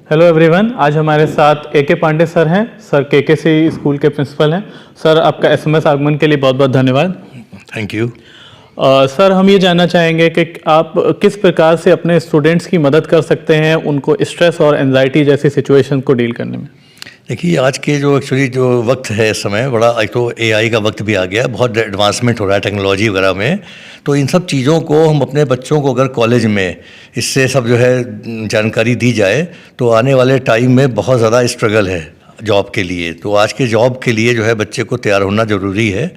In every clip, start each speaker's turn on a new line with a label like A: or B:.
A: Hello everyone, आज हमारे साथ ए के पांडे सर हैं। सर KKC स्कूल के प्रिंसिपल हैं। सर, आपका SMS आगमन के लिए बहुत बहुत धन्यवाद।
B: Thank you.
A: सर, हम ये जानना चाहेंगे कि आप किस प्रकार से अपने स्टूडेंट्स की मदद कर सकते हैं उनको स्ट्रेस और एंजाइटी जैसी सिचुएशन को डील करने में।
B: देखिए, आज के जो एक्चुअली जो वक्त है, इस समय बड़ा एक तो AI का वक्त भी आ गया, बहुत एडवांसमेंट हो रहा है टेक्नोलॉजी वगैरह में। तो इन सब चीज़ों को हम अपने बच्चों को अगर कॉलेज में इससे सब जो है जानकारी दी जाए तो आने वाले टाइम में बहुत ज़्यादा स्ट्रगल है जॉब के लिए। तो आज के जॉब के लिए जो है बच्चे को तैयार होना ज़रूरी है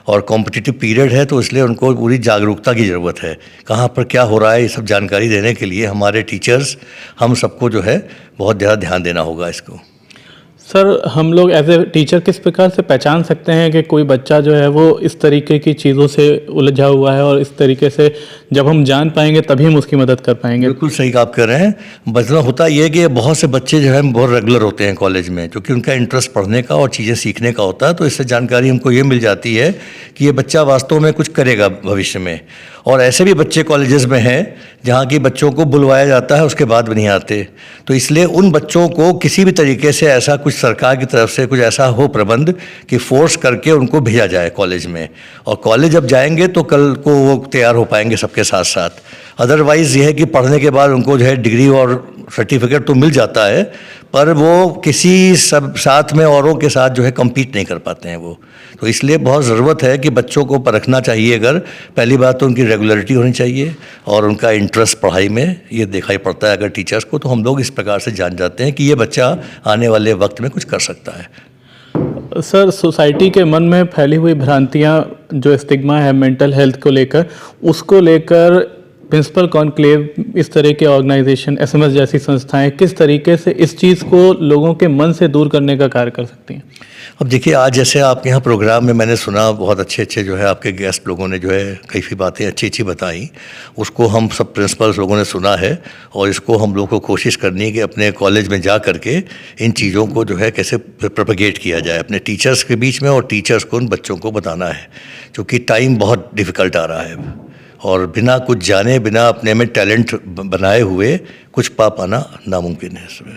B: और कॉम्पिटिटिव पीरियड है, तो इसलिए उनको पूरी जागरूकता की ज़रूरत है। कहाँ पर क्या हो रहा है ये सब जानकारी देने के लिए हमारे टीचर्स, हम सबको जो है बहुत ज़्यादा ध्यान देना होगा इसको।
A: सर, हम लोग एज ए टीचर किस प्रकार से पहचान सकते हैं कि कोई बच्चा जो है वो इस तरीके की चीज़ों से उलझा हुआ है, और इस तरीके से जब हम जान पाएंगे तभी हम उसकी मदद कर पाएंगे।
B: बिल्कुल सही आप कर रहे हैं। बचना होता ये है कि बहुत से बच्चे जो है बहुत रेगुलर होते हैं कॉलेज में, क्योंकि उनका इंटरेस्ट पढ़ने का और चीज़ें सीखने का होता है। तो इससे जानकारी हमको ये मिल जाती है कि ये बच्चा वास्तव में कुछ करेगा भविष्य में। और ऐसे भी बच्चे कॉलेजेस में हैं जहाँ की बच्चों को बुलवाया जाता है, उसके बाद भी नहीं आते। तो इसलिए उन बच्चों को किसी भी तरीके से ऐसा कुछ सरकार की तरफ से कुछ ऐसा हो प्रबंध कि फोर्स करके उनको भेजा जाए कॉलेज में, और कॉलेज जब जाएंगे तो कल को वो तैयार हो पाएंगे सबके साथ साथ। अदरवाइज़ ये है कि पढ़ने के बाद उनको जो है डिग्री और सर्टिफिकेट तो मिल जाता है, पर वो किसी सब साथ में औरों के साथ जो है कम्पीट नहीं कर पाते हैं वो। तो इसलिए बहुत ज़रूरत है कि बच्चों को परखना चाहिए। अगर पहली बात तो उनकी रेगुलरिटी होनी चाहिए और उनका इंटरेस्ट पढ़ाई में ये दिखाई पड़ता है अगर टीचर्स को, तो हम लोग इस प्रकार से जान जाते हैं कि ये बच्चा आने वाले वक्त में कुछ कर सकता है।
A: सर, सोसाइटी के मन में फैली हुई भ्रांतियां, जो स्टिग्मा है मेंटल हेल्थ को लेकर, उसको लेकर प्रिंसिपल कॉन्क्लेव, इस तरह के ऑर्गेनाइजेशन, SMS जैसी संस्थाएं किस तरीके से इस चीज़ को लोगों के मन से दूर करने का कार्य कर सकती हैं?
B: अब देखिए, आज जैसे आपके यहाँ प्रोग्राम में मैंने सुना, बहुत अच्छे जो है आपके गेस्ट लोगों ने जो है कई बातें अच्छी बताई, उसको हम सब प्रिंसिपल्स लोगों ने सुना है। और इसको हम लोग को कोशिश करनी है कि अपने कॉलेज में जा करके इन चीज़ों को जो है कैसे प्रोपेगेट किया जाए अपने टीचर्स के बीच में, और टीचर्स को उन बच्चों को बताना है, क्योंकि टाइम बहुत डिफ़िकल्ट आ रहा है और बिना कुछ जाने, बिना अपने में टैलेंट बनाए हुए कुछ पा पाना नामुमकिन है इसमें।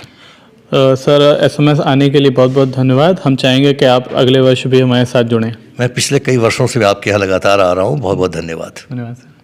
A: सर, SMS आने के लिए बहुत बहुत धन्यवाद। हम चाहेंगे कि आप अगले वर्ष भी हमारे साथ जुड़ें।
B: मैं पिछले कई वर्षों से आपके यहाँ लगातार आ रहा हूँ। बहुत बहुत धन्यवाद।
A: धन्यवाद सर।